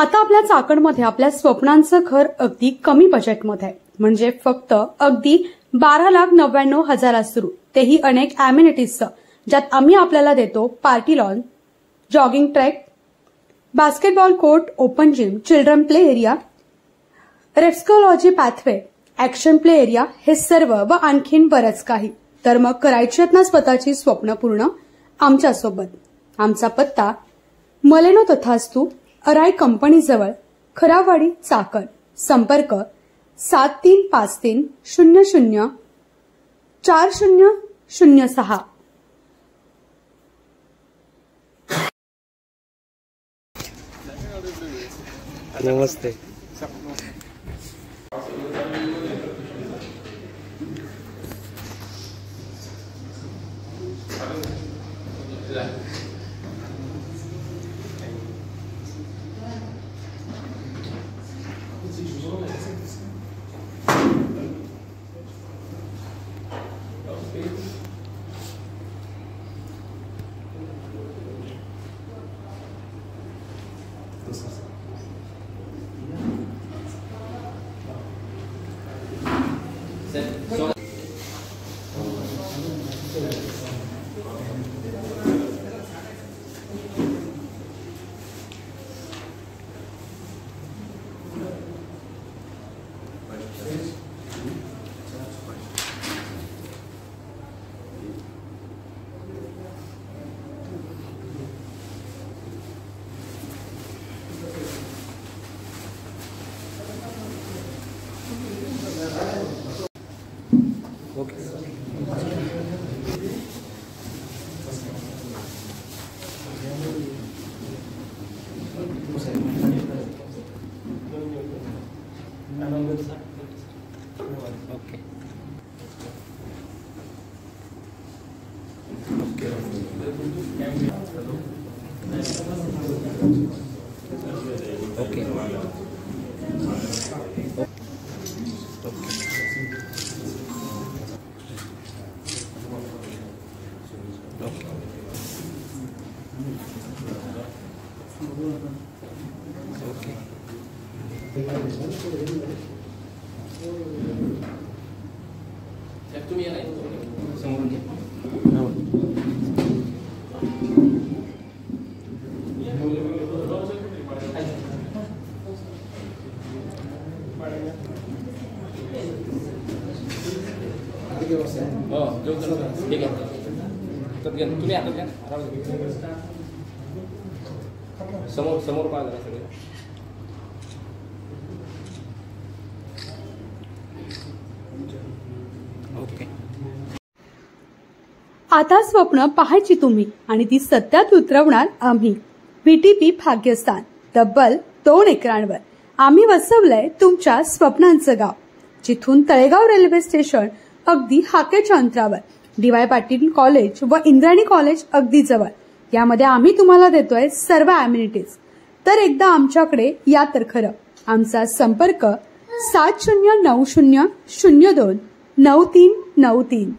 आता आपल्या चाकणमध्ये आपल्या स्वप्नांचं घर अगदी कमी बजेटमध्ये आहे, म्हणजे फक्त अगदी 12,99,000 सुरू, तेही अनेक अमेनिटीजचं, ज्यात आम्ही आपल्याला देतो party lawn, jogging track, basketball court, open gym, children play area, reflexology pathway, action play area, हे सर्व व आणखीन बरंच काही. तर मग करायची आहेत ना स्वतःची स्वप्न पूर्ण आमच्यासोबत. आमचा पत्ता मलेनो तथास्तू, अराय कंपनी जवळ, खरावाडी, चाकण. संपर्क 7353004006. नमस्ते. ठीक आहे. तुम्ही आता घ्या, समोर समोर पाहिलं सगळे. ओके. आता स्वप्न पाहायची तुम्ही आणि ती सत्यात उतरवणार आम्ही. VTP भाग्यस्थान, तब्बल 2 एकरांवर आम्ही वसवलंय तुमच्या स्वप्नांचं गाव, जिथून तळेगाव रेल्वे स्टेशन अगदी हाकेच्या अंतरावर, DY पाटील कॉलेज व इंद्राणी कॉलेज अगदी जवळ. यामध्ये आम्ही तुम्हाला देतोय सर्व अमेनिटीज. तर एकदा आमच्याकडे या तर खरं. आमचा संपर्क 7090029393.